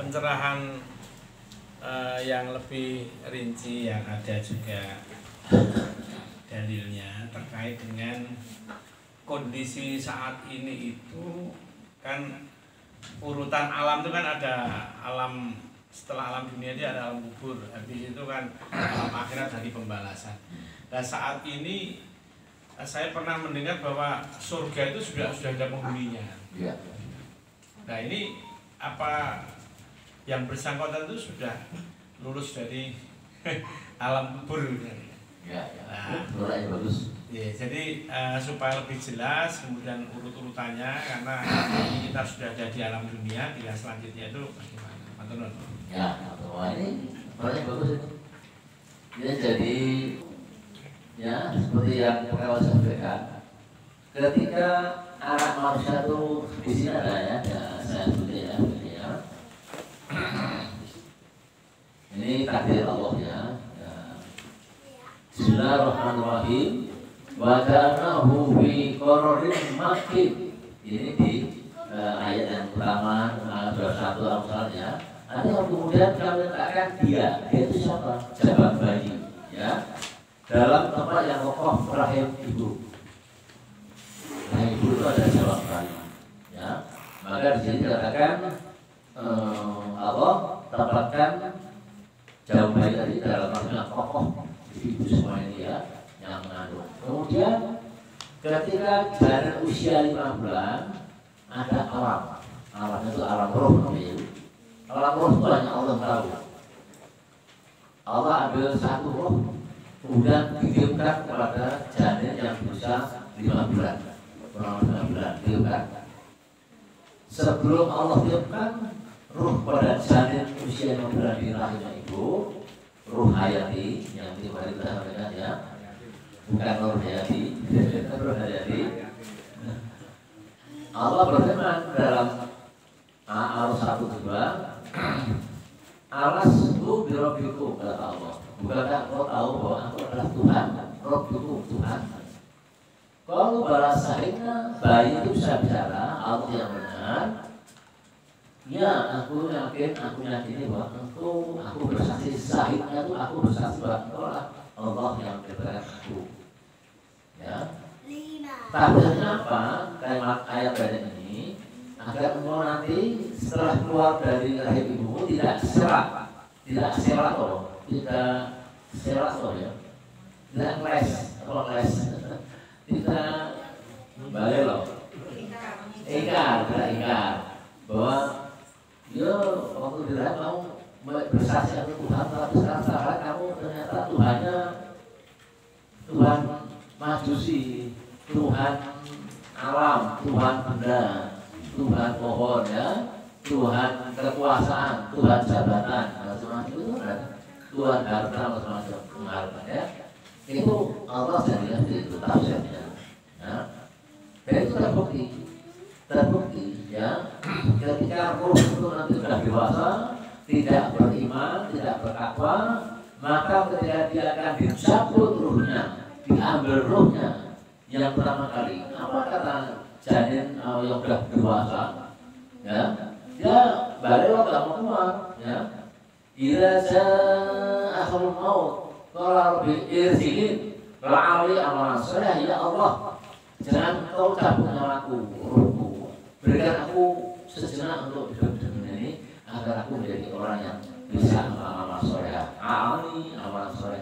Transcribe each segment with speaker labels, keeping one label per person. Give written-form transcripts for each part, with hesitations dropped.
Speaker 1: pencerahan yang lebih rinci yang ada juga dalilnya terkait dengan kondisi saat ini itu kan urutan alam itu kan ada alam setelah alam dunia ini ada alam kubur, habis itu kan alam akhirat dari pembalasan. Dan saat ini saya pernah mendengar bahwa surga itu sudah ada penghuninya. Nah ini apa yang bersangkutan itu sudah lulus dari alam kubur. Nah,
Speaker 2: bagus.
Speaker 1: Ya, jadi supaya lebih jelas kemudian urut-urutannya karena ini kita sudah ada di alam dunia, tidak selanjutnya itu bagaimana? Matur.
Speaker 2: Ya, ini pertanyaan bagus itu. Ya, jadi ya seperti yang pernah saya sampaikan, ketika anak manusia itu di sini ada ya saya sebutnya ya. Ini takdir Allah ya. Bismillahirrahmanirrahim. Wa ja'alnahu fi qararin makin. Ini di ayat yang pertama ayat 1 Al-Qur'an ya. Nanti kemudian kami letakkan dia itu siapa? Jabat bayi ya. Dalam tempat yang kokoh rahim ibu. Rahim ibu itu ada jabat bayi ya. Maka di sini dikatakan Allah tempatkan jauh bayi tadi dalam tempat yang kokoh ibu semua ini ya yang mengandung. Kemudian ketika jarak usia 5 bulan ada alam. Alamnya itu alam roh namanya. Alam roh itu hanya Allah tahu. Allah ambil satu roh kemudian ditiupkan kepada janin yang berusia 5 bulan. Kurang 5 bulan ditiupkan. Sebelum Allah tiupkan roh pada janin usia 5 bulan di rahimnya ibu, ruh hayati yang dimari kita sampaikan ya, bukan ruh hayati, ruh hayati. Allah berfirman dalam Al-1 2, Alastu birabbikum kata Allah. Bukankah kau tahu bahwa aku adalah Tuhan, Rabbikum Tuhan. Kalau bahasanya bayi itu bisa bicara, Allah yang benar. Ya, aku yakini bahwa aku bersaksi sahidnya itu aku bersaksi bahwa engkau lah Allah yang memberikan aku. Ya. Takdirnya apa? Kalimat ayat ini agar engkau nanti setelah keluar dari rahim ibumu tidak serak ya, tidak les, tidak balik loh, ingkar bahwa ya waktu di dalam kamu bersaksi atas Tuhan, tapi sekarang kamu ternyata Tuhan Majusi, Tuhan alam, Tuhan benda, Tuhan pohon ya, Tuhan kekuasaan, Tuhan jabatan, macam-macam itu kan, Tuhan harta macam-macam ya. Itu Allah jadinya itu tafsirnya. Nah, dan itu terbukti ya. Ketika roh itu nanti sudah dewasa, tidak beriman, tidak bertakwa, maka ketika dia akan dicabut ruhnya, diambil rohnya yang pertama kali. Apa kata janin yang sudah dewasa? Ya, dia balik nggak mau keluar. Ya, idza jaa akhirul maut qala rabbi irji'in la'ali amalan salih ya Allah. Jangan kau cabut nyawaku, rohku. Berikan aku sejenak untuk hidup di dunia ini agar aku menjadi orang yang bisa amal soleh, amal soleh.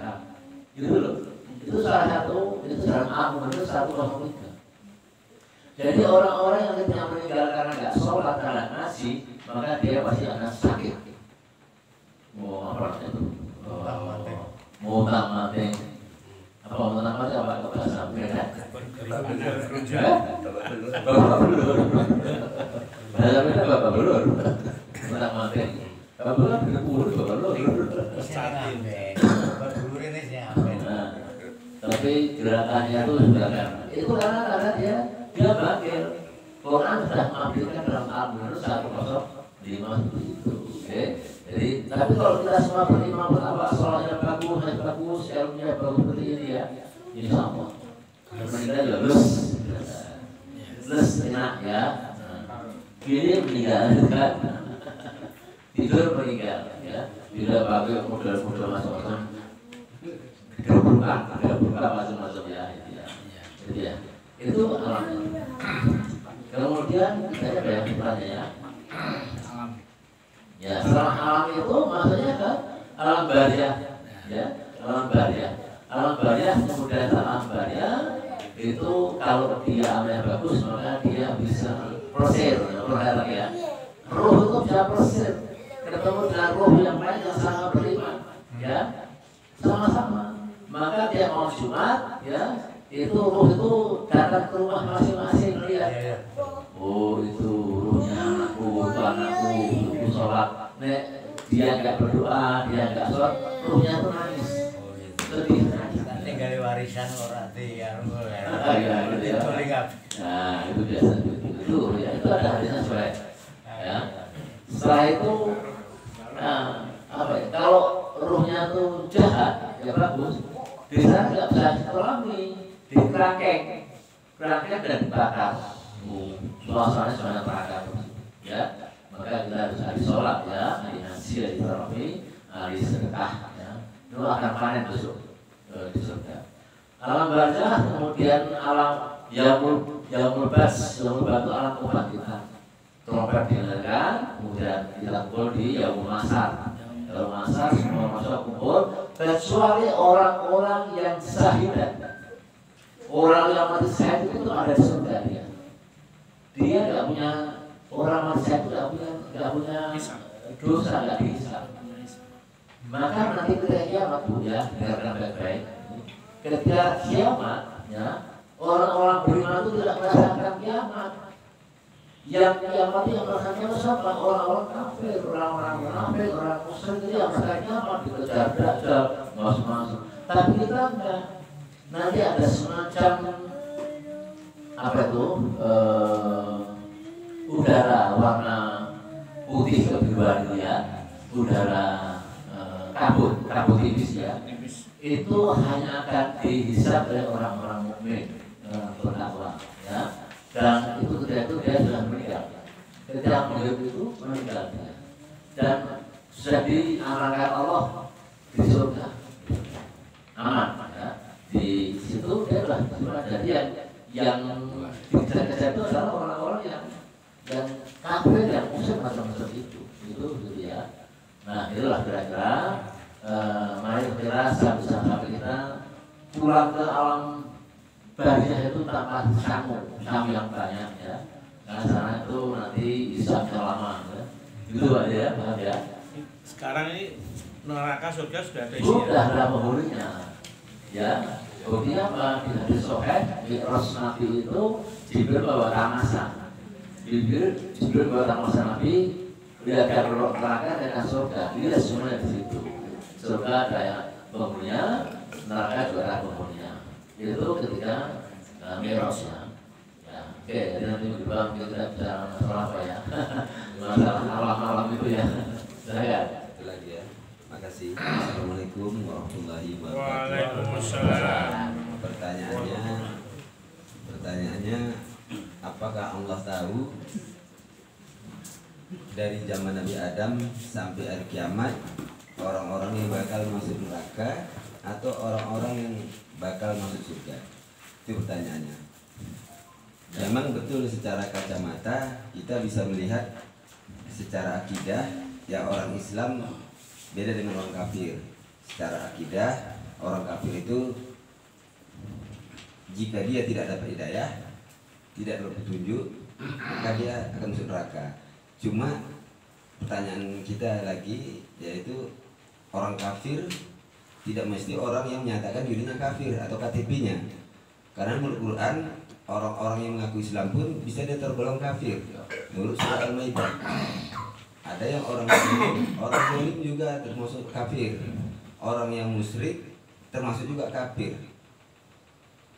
Speaker 2: Itu loh. Itu salah satu, itu dalam Al-Quran itu 103. Jadi orang-orang yang ketika meninggal karena nggak sholat karena ngaji, maka dia pasti akan sakit. Mau apa itu? Mau mati. Apa mau mati apa bahasa beda? Bahasa beda bapak belur. Mau mati. Bapak belur berpuluh bapak belur. Tapi gerakannya itu karena dia bakil. Quran sudah mengambilkan dalam Al-Quran 105 itu. Oke. Jadi tapi kalau kita semua beriman betapa sholatnya bagus, ilmunya bagus seperti ini ya, insya Allah meninggal ya lulus enak ya. Gini meninggal kan. tidur meninggal, ya. Tidak pakai model-model macam-macam, gerbang macam-macam ya, itu ya. Jadi ya, itu alamnya. Kemudian kita ada yang bertanya ya. Ya, setelah alam itu maksudnya ke alam baria, ya, alam baria. Alam baria kemudian alam baria itu kalau dia amalnya bagus maka dia bisa prosir, ya. Ruh itu bisa prosir, ketemu dengan ruh yang lain yang sama beriman, ya, sama-sama. Maka dia mau Jumat, ya, itu ruh itu datang ke rumah masing-masing lihat. Oh itu ruhnya anakku, itu sholat. Nek dia nggak berdoa, dia nggak sholat, ruhnya itu nangis. Sedih.
Speaker 3: Tinggal warisan orang tiang.
Speaker 2: Ya, gitu ya. Nah itu biasa itu ya, itu ada hadisnya soalnya. Ya. Setelah itu, nah, apa ya? Kalau ruhnya tuh jahat, ya bagus. Di sana nggak bisa ditolongi, dikerangkeng dan dibakar. Suasananya suasana neraka, ya. Maka kita harus hari sholat, ya, hari ngaji, hari tarawih, hari sedekah, ya. Itu akan panen besok di surga. Alam barzah, kemudian alam yaumul bas itu alam kebangkitan. Trompet didengarkan, kemudian kita kumpul di yaumul masar. Yaumul masar semua manusia kumpul, kecuali orang-orang yang syahidat. Orang yang mati syahid itu ada di surga dia. Dia nggak punya, orang mati syahid itu nggak punya dosa, nggak dihisab. Maka nanti ketika kiamat, Bu, ya, dengarkan baik-baik. Ketika kiamat, ya, orang-orang beriman itu tidak merasakan kiamat. Yang kiamat yang merasakan kiamat siapa? Orang-orang kafir, orang-orang munafik, orang musyrik itu yang merasakan kiamat, dikejar dajjal, masuk-masuk. Tapi kita enggak. Nanti ada semacam apa itu? Udara warna putih kebiruan itu ya, udara kabut tipis ya. Itu hanya akan dihisab oleh orang-orang mukmin, orang bertakwa, ya. Dan itu ketika itu dia sudah meninggal. Ketika meninggal itu meninggal dia. Dan sudah diamankan Allah di surga, aman, ya. Di situ dia sudah jadi yang dikejar-kejar itu adalah orang-orang yang kafir, yang musyrik macam-macam itu gitu ya. Nah itulah kira-kira mari kita sampai kita pulang ke alam barzah itu tanpa sangu yang banyak, ya. Karena sana itu nanti hisabnya lama, ya. Gitu aja ya, paham ya.
Speaker 1: Sekarang ini neraka surga sudah ada isinya.
Speaker 2: Sudah ada penghuninya, ya. Buktinya apa? Di hadis Sahih, Mi'raj Nabi itu Jibril bawa tamasan. Jibril bawa tamasan Nabi, lihat neraka dan surga. Ini semuanya di situ. Surga ada yang penghuninya, neraka juga ada penghuninya. Itu ketika Mi'rajnya. Ya, oke, jadi nanti kita bicara masalah apa ya? Masalah alam-alam itu ya. Saya.
Speaker 4: Itu lagi ya. Makasih. Assalamualaikum warahmatullahi wabarakatuh.
Speaker 1: Waalaikumsalam.
Speaker 4: Pertanyaannya, apakah Allah tahu dari zaman Nabi Adam sampai hari kiamat orang-orang yang bakal masuk neraka atau orang-orang yang bakal masuk surga? Itu pertanyaannya. Memang betul secara kacamata kita bisa melihat secara akidah ya orang Islam beda dengan orang kafir. Secara akidah orang kafir itu jika dia tidak dapat hidayah, tidak dapat petunjuk, maka dia akan masuk neraka. Cuma pertanyaan kita lagi yaitu orang kafir tidak mesti orang yang menyatakan dirinya kafir atau KTP-nya. Karena menurut Quran orang-orang yang mengaku Islam pun bisa dia tergolong kafir. Menurut surah Al-Maidah. Ada yang orang muslim juga termasuk kafir. Orang yang musyrik termasuk juga kafir.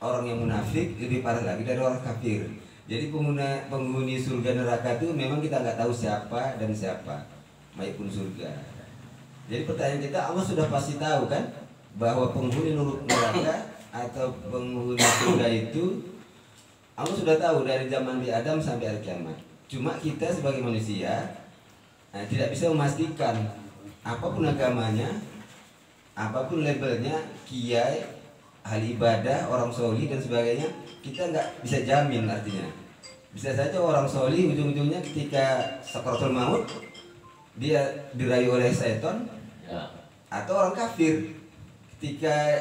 Speaker 4: Orang yang munafik lebih parah lagi dari orang kafir. Jadi penghuni surga neraka itu memang kita nggak tahu siapa dan siapa, maupun surga. Jadi pertanyaan kita, Allah sudah pasti tahu kan bahwa penghuni neraka atau penghuni surga itu Allah sudah tahu dari zaman Nabi Adam sampai hari kiamat. Cuma kita sebagai manusia tidak bisa memastikan apapun agamanya, apapun labelnya, kiai, ahli ibadah, orang soli dan sebagainya, kita nggak bisa jamin. Artinya bisa saja orang soli ujung-ujungnya ketika sakaratul maut dia dirayu oleh setan, atau orang kafir ketika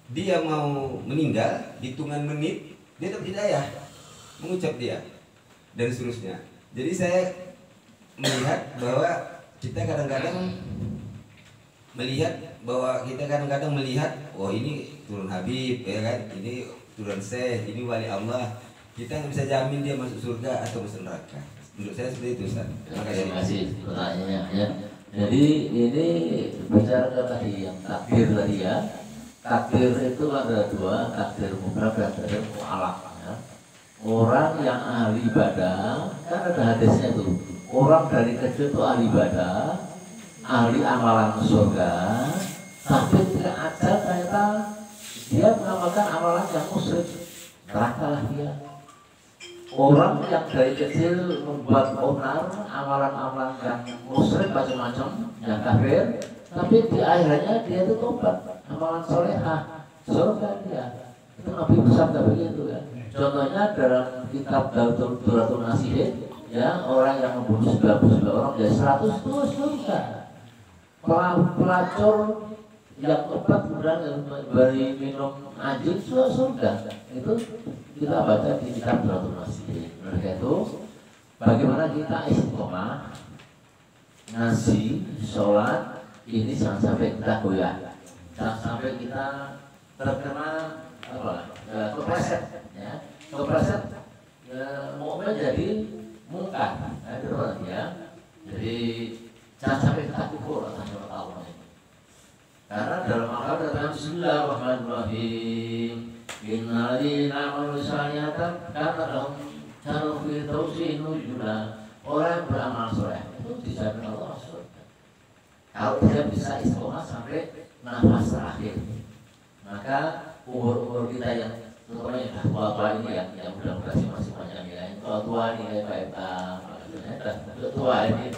Speaker 4: dia mau meninggal hitungan menit dia dapat hidayah mengucap dia dan seterusnya. Jadi saya melihat bahwa kita kadang-kadang melihat oh ini turun Habib ya kan, ini turun Syekh, ini wali Allah, kita nggak bisa jamin dia masuk surga atau masuk neraka. Menurut saya seperti itu, Ustaz.
Speaker 2: Terima kasih pertanyaannya ya. Jadi ini bicara tadi yang takdir tadi ya. Takdir itu ada dua, takdir mutlak dan takdir mu'alaq ya. Orang yang ahli ibadah, kan ada hadisnya itu. Orang dari kecil itu ahli ibadah, ahli amalan surga, tapi tidak ada ternyata dia mengamalkan amalan yang musyrik, nerakalah dia. Orang yang dari kecil membuat onar amalan-amalan yang musyrik macam-macam, yang kafir, tapi di akhirnya dia itu tobat, amalan solehah, surga dia. Itu Nabi bersabda begitu ya. Contohnya dalam kitab Duratul Nasihin, ya, orang yang membunuh 99 orang dari 100 itu surga. Pelacur yang tobat kemudian beri minum anjing surga. Itu kita baca di kitab Duratul Nasihin. Mereka itu bagaimana kita istiqomah ngaji, sholat, ini jangan sampai kita goyah, jangan sampai kita terkena kepleset, ya, kepleset mau menjadi mungkar, ya. Jadi jangan sampai kita kufur atas Allah ini. Karena dalam Al-Quran ada Bismillahirrahmanirrahim. Innaladzina amanu salihatan kana lahum jannatul firdausi nuzula. Orang yang beramal soleh itu dijamin Allah surga. Kalau dia bisa istiqomah sampai nafas terakhir, maka umur kita yang terutama yang tua-tua ini yang udah masih panjang ya, tua-tua ini kayak tua ini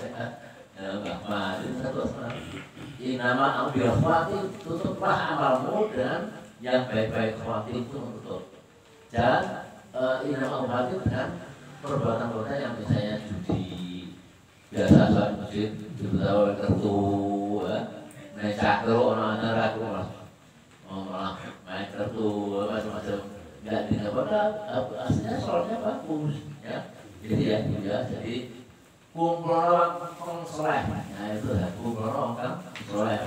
Speaker 2: Bapak itu terus nama ambil khawatir, tutuplah amalmu dengan yang baik-baik, khawatir itu menutup. Dan nama khawatir dengan perbuatan-perbuatan yang misalnya judi, biasa soal masjid, terutama kartu, main cakro, orang-orang ragu malah main kartu macam-macam. Nggak tidak aslinya soalnya bagus, ya. Jadi ya, jadi kumpul orang soleh, nah itu ya, kumpul orang soleh,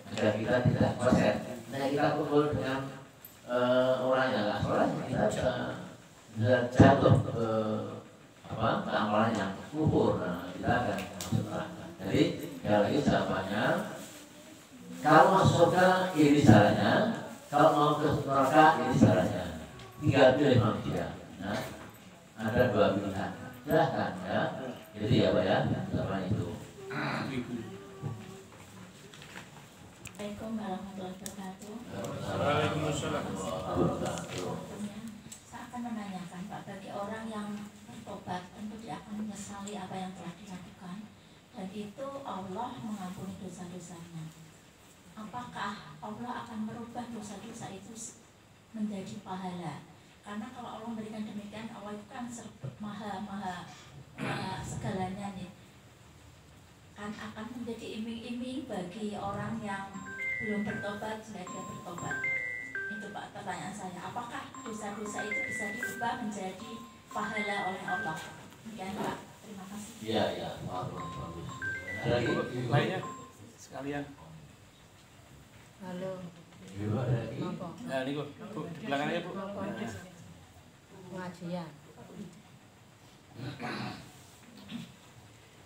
Speaker 2: agar kita tidak koset. Nah kita kumpul dengan orang yang nggak soleh, kita bisa jatuh ke amalan yang kufur, nah kita akan masuk neraka. Jadi sekali lagi jawabannya, kalau masuk surga ini caranya, kalau mau ke neraka ini caranya. Tinggal pilih manusia. Nah, ada dua pilihan. Silahkan ya. Jadi ya Pak ya, jawaban itu.
Speaker 5: Assalamualaikum warahmatullahi wabarakatuh.
Speaker 1: Waalaikumsalam.
Speaker 5: Saya akan menanyakan Pak, bagi orang yang bertobat tentu dia akan menyesali apa yang telah dilakukan, dan itu Allah mengampuni dosa-dosanya. Apakah Allah akan merubah dosa-dosa itu menjadi pahala? Karena kalau Allah memberikan demikian, Allah itu kan maha segalanya nih, kan akan menjadi iming-iming bagi orang yang belum bertobat sehingga dia bertobat. Itu Pak pertanyaan saya, apakah dosa-dosa itu bisa diubah menjadi pahala oleh Allah? Demikian Pak, terima kasih.
Speaker 2: Iya, bagus.
Speaker 1: Lagi lainnya sekalian.
Speaker 6: Halo.
Speaker 1: Nah, ini Bu, di belakang aja Bu.
Speaker 6: Pengajian.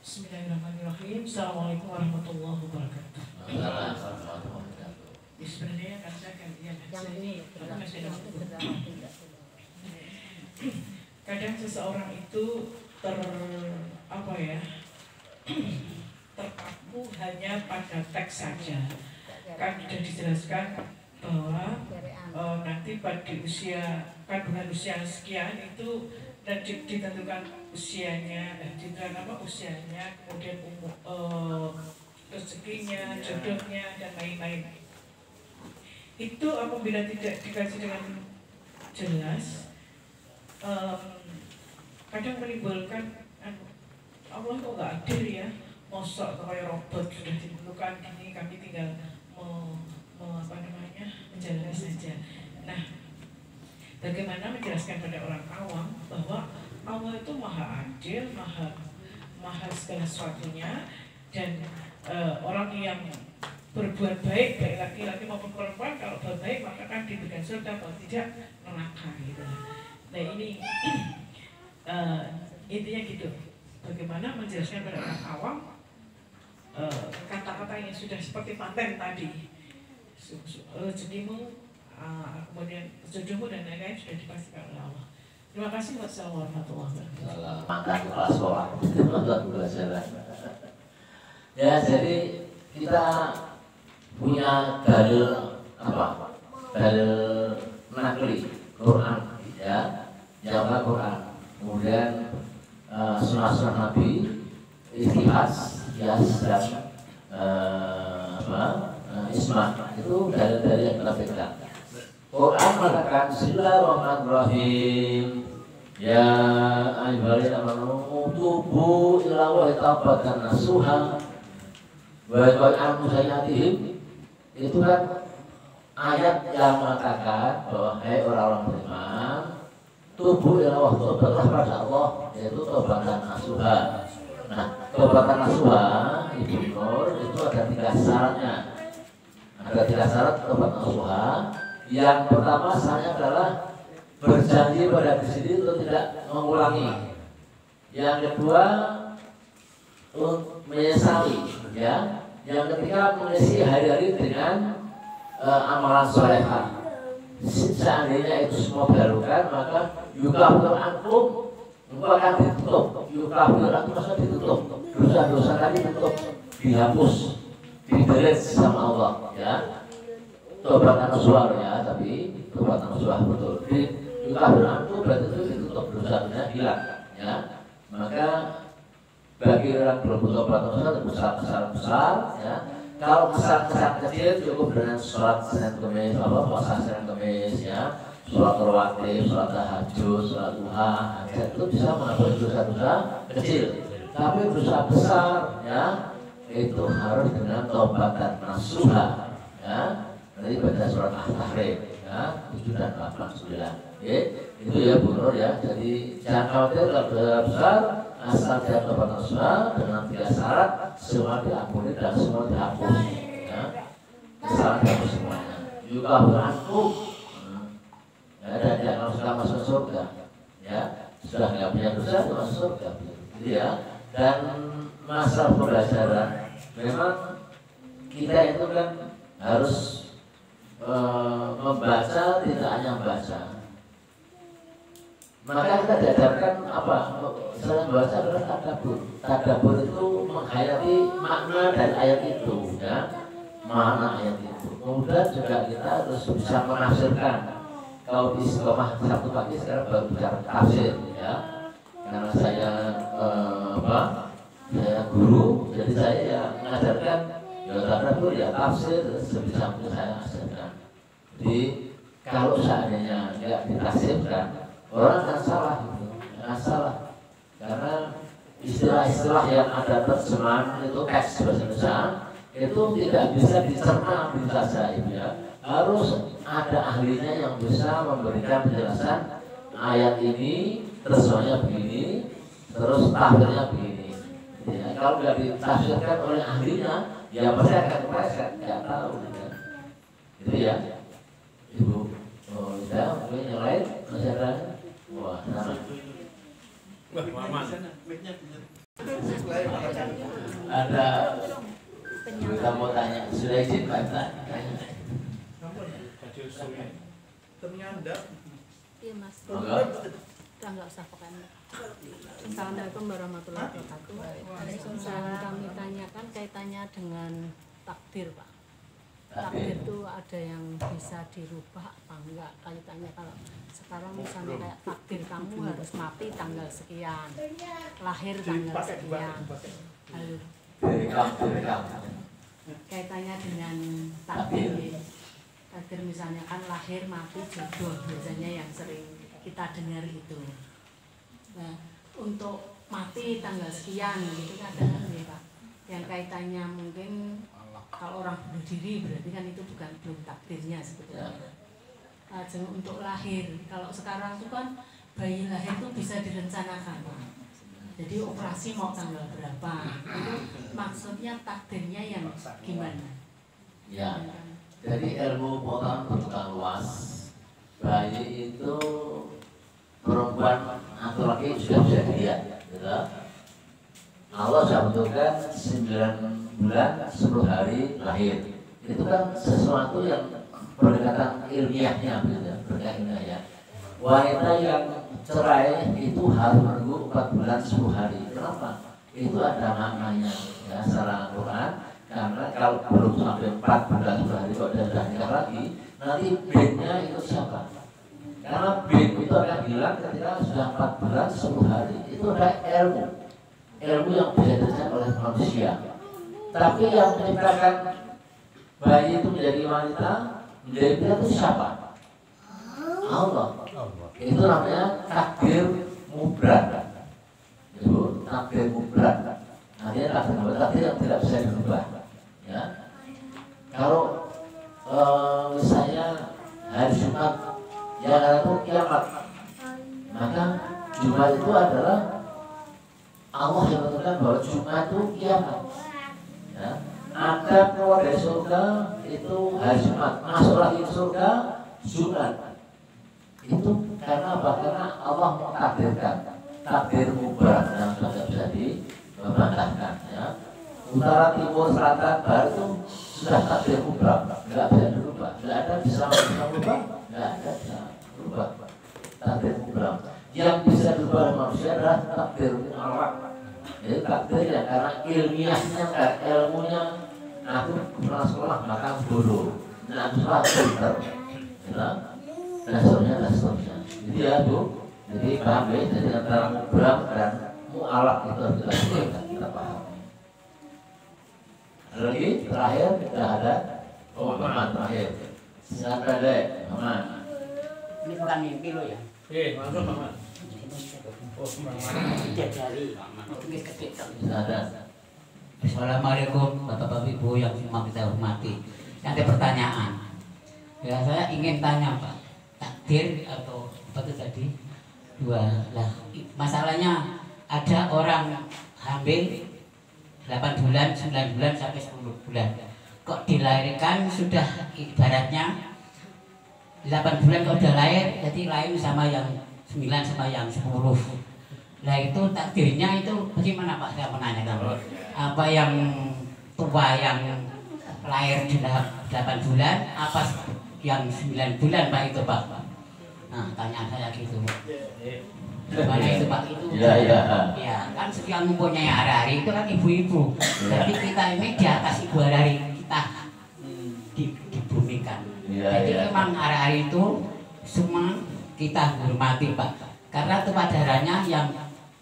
Speaker 7: Bismillahirrahmanirrahim. Assalamualaikum warahmatullahi wabarakatuh. Sebenarnya kan saya kajian
Speaker 6: Yang ini
Speaker 7: kadang seseorang itu terpaku hanya pada teks saja. Kan sudah dijelaskan bahwa nanti pada usia kandungan usia sekian itu dan ditentukan usianya, ditentukan apa usianya, kemudian rezekinya, jodohnya dan lain-lain. Itu apabila tidak dikaji dengan jelas, kadang menimbulkan Allah kok nggak adil ya, mosok kayak robot sudah ditentukan gini, kami tinggal menjalani saja. Nah, bagaimana menjelaskan pada orang awam bahwa Allah itu maha adil, maha segala sesuatunya, dan orang yang berbuat baik laki-laki maupun perempuan, kalau berbaik maka akan diberikan surga, kalau tidak neraka gitu. Nah ini intinya gitu. Bagaimana menjelaskan pada orang awam kata-kata yang sudah seperti paten tadi, rezekimu, kemudian jodohmu dan lain-lain sudah dipastikan oleh Allah. Terima kasih. Wassalamualaikum warahmatullahi wabarakatuh.
Speaker 2: Makan kelas sholat ya, jadi kita punya dalil apa? Dalil nakli Quran ya, yang Quran. Kemudian sunnah Nabi, ikhlas, kias dan isma, itu dalil-dalil yang kita pegang. Quran mengatakan Bismillahirrahmanirrahim. Ya ayyuhalladzina amanu tubu ila Allahi taubatan nasuha wa ya'lamu sayyi'atihim. Itu kan ayat yang mengatakan bahwa hai orang-orang beriman, tubu ila Allah, tobatlah pada Allah, yaitu taubatan nasuha. Nah, taubatan nasuha Ibu Nur itu ada 3 syaratnya. Ada 3 syarat taubat nasuha. Yang pertama syaratnya adalah berjanji pada diri sendiri untuk tidak mengulangi. Yang kedua untuk menyesali, ya. Yang ketiga mengisi hari-hari dengan amalan solehah. Seandainya itu semua dilakukan, maka yukafir ankum, engkau akan ditutup. Yukafir ankum maksudnya ditutup. Dosa-dosa tadi ditutup, dihapus, diberes sama Allah, ya. Tobat nasuha ya, tapi tobat nasuha betul. Yukafir ankum berarti itu ditutup, dosanya hilang, ya. Maka bagi orang belum bertobat besar, ya. Kalau kesalahan kecil cukup dengan sholat Senin Kemis, puasa Senin Kemis, ya, sholat rawatib, sholat tahajud, sholat duha, hajat, itu bisa menghapus dosa-dosa kecil. Tapi dosa besar, ya, itu harus dengan taubatan nasuha, ya. Nanti baca surat At-Tahrim, ya, 7 dan 8, 9. Itu ya Bu Nur, ya. Jadi jangan khawatir kalau dosa besar, asal dia tobat nasuha dengan 3 syarat, semua diampuni dan semua dihapus, ya. Kesalahan dihapus semuanya. Yukafir ankum, ya, dan dia kalau sudah masuk surga, ya, sudah nggak punya dosa itu masuk surga, gitu ya. Dan masa pembelajaran, memang kita itu kan harus membaca, tidak hanya membaca. Maka kita diajarkan apa? Selain membaca adalah tadabbur. Tadabbur itu menghayati makna dari ayat itu, ya, makna ayat itu. Kemudian juga kita harus bisa menafsirkan. Kalau di sekolah Sabtu pagi sekarang baru bicara tafsir, ya. Karena saya saya guru, jadi saya ya mengajarkan ya tadabbur, ya tafsir sebisa mungkin saya ajarkan. Jadi kalau seandainya nggak ditafsirkan, orang akan salah, akan salah. Karena istilah-istilah yang ada terjemahan itu teks bahasa Indonesia itu tidak bisa dicerna begitu saja, ya. Harus ada ahlinya yang bisa memberikan penjelasan ayat ini terjemahnya begini, terus tafsirnya begini. Ya, kalau nggak ditafsirkan oleh ahlinya, ya pasti akan meleset, nggak tahu, ya. Itu ya, Ibu. Oh, ya, mungkin yang lain masih ada. Wah, sama. Ada kita mau tanya, sudah izin Pak?
Speaker 6: Iya Mas. Udah nggak usah pokoknya. Assalamualaikum warahmatullahi wabarakatuh. Yang kami tanyakan kaitannya dengan takdir Pak. takdir itu ada yang bisa dirubah apa enggak? Kaitannya kalau sekarang misalnya kayak takdir kamu harus mati tanggal sekian, lahir tanggal sekian. Lalu
Speaker 2: direkam.
Speaker 6: kaitannya dengan takdir. Takdir misalnya kan lahir mati jodoh biasanya yang sering kita dengar itu. Nah, untuk mati tanggal sekian gitu kadang ya Pak. Yang kaitannya mungkin kalau orang bunuh diri berarti kan itu bukan belum takdirnya sebetulnya. Untuk lahir, kalau sekarang itu kan bayi lahir itu bisa direncanakan Pak. Jadi operasi mau tanggal berapa, itu maksudnya takdirnya yang gimana?
Speaker 2: Ya, jadi ilmu pengetahuan terbuka luas. Bayi itu perempuan atau laki sudah bisa dilihat, gitu. Allah sudah bentukkan 9 bulan 10 hari lahir. Itu kan sesuatu yang berdekatan ilmiahnya, gitu, berkaitan ya. Wanita yang cerai itu harus menunggu 4 bulan 10 hari. Kenapa? Itu ada maknanya ya secara Al-Quran. Karena kalau belum sampai 4 bulan 10 hari kok sudah nikah lagi, nanti bin-nya itu siapa? Karena bin itu akan hilang ketika sudah 4 bulan 10 hari. Itu ada ilmu yang bisa dirasakan oleh manusia. Tapi yang menciptakan bayi itu menjadi wanita, menjadi pria itu siapa? Allah. Itu namanya takdir mubrad. Itu takdir mubrad. Artinya takdir yang tidak bisa dirubah. Ya. Kalau misalnya hari Jumat yang ada itu kiamat, maka Jumat itu adalah Allah yang menentukan bahwa Jumat itu kiamat. Ya. Adam keluar dari surga itu hari Jumat, masuk lagi ke surga Jumat. Itu karena apa? Karena Allah mentakdirkan takdir mubrad yang sudah bisa dibantahkan ya. Utara, timur, selatan, barat itu sudah takdir mubrad, nggak bisa dirubah, nggak ada bisa berubah, nggak ada bisa berubah. Takdir mubrad yang bisa dirubah oleh manusia adalah takdir mu'allaq. Jadi takdir yang karena ilmiahnya, ilmunya, aku pernah sekolah maka bodoh, nah sekolah pinter, ya. Dan seterusnya. Jadi ya Bu, jadi paham ya, jadi antara mubrad dan mu'allaq itu harus kita paham. Ada lagi terakhir tidak ada. Oh, Muhammad terakhir. Silakan pendek, Muhammad.
Speaker 3: Ini bukan mimpi lo ya?
Speaker 1: Langsung Muhammad.
Speaker 3: Assalamualaikum Bapak-Bapak Ibu yang semua kita hormati. Yang ada pertanyaan. Ya saya ingin tanya Pak, takdir atau apa itu tadi? Dua lah. Masalahnya ada orang hamil 8 bulan, 9 bulan sampai 10 bulan. Kok dilahirkan sudah ibaratnya 8 bulan kok udah lahir, jadi lain sama yang 9 sama yang 10. Nah itu takdirnya itu bagaimana Pak? Saya menanyakan. Apa yang tua yang lahir di 8 bulan, apa yang 9 bulan Pak itu Pak? Nah tanyaan saya gitu. Gimana itu Pak? Itu ya kan yang mempunyai hari-hari itu kan ibu-ibu. Jadi kita ini di atas ibu hari-hari kita di bumi kan. Jadi memang hari-hari itu semua kita hormati Pak. Karena tumpah darahnya yang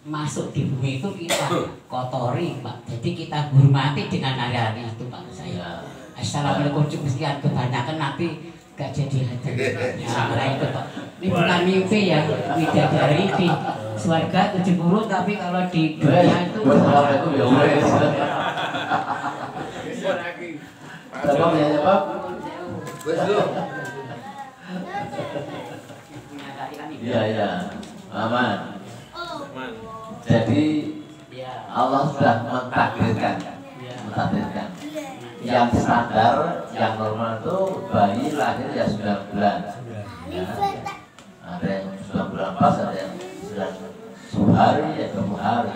Speaker 3: masuk di bumi itu kita kotori Pak. Jadi kita hormati dengan hari-hari itu Pak saya. Assalamualaikum, sekian kebanyakan nanti gak jadi hadir. Nah itu Pak. Ini bukan mimpi ya, bidadari di surga 70, tapi kalau di dunia itu
Speaker 2: Assalamualaikum ya wes. Tolong ya Pak. Iya, aman. Jadi Allah sudah mentakdirkan. Yang standar, yang normal itu bayi lahir ya 9 bulan. Ya. Ada yang 9 bulan pas, ada yang 10 hari, ya 20 hari.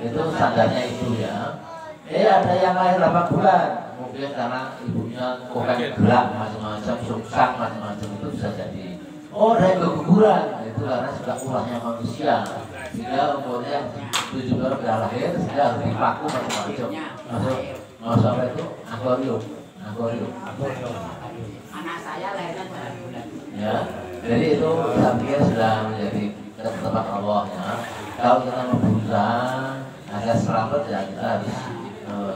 Speaker 2: Itu standarnya itu ya. Ada yang lahir 8 bulan. Mungkin karena ibunya kurang gerak macam-macam, sungsang macam-macam itu bisa jadi. Ada yang keguguran, itu karena sudah ulahnya manusia. Sehingga umurnya 7 bulan sudah lahir, sehingga harus dipaku macam-macam. Masuk apa itu? Akuarium.
Speaker 3: Anak saya lahirnya pada bulan.
Speaker 2: Ya, jadi itu saya pikir sudah menjadi ketetapan Allah ya. Kalau kita mau berusaha agar selamat ya kita harus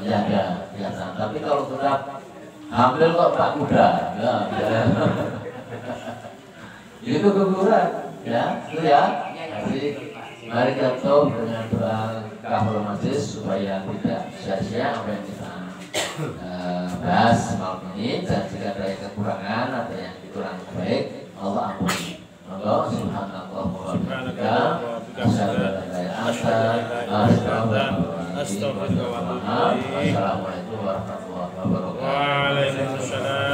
Speaker 2: jaga kesehatan. Tapi kalau tetap hamil kok Pak Kuda, ya, itu guguran, ya, itu ya. Jadi mari kita tutup dengan doa kafaratul majlis supaya tidak sia-sia apa yang kita bahas malam ini, dan jika ada yang kekurangan, ada yang kurang baik, Allah ampuni. Monggo subhanallah wa bihamdika asyhadu an la ilaha illa anta astaghfiruka wa atubu ilaik. Wassalamualaikum warahmatullahi wabarakatuh.
Speaker 1: Waalaikumsalam.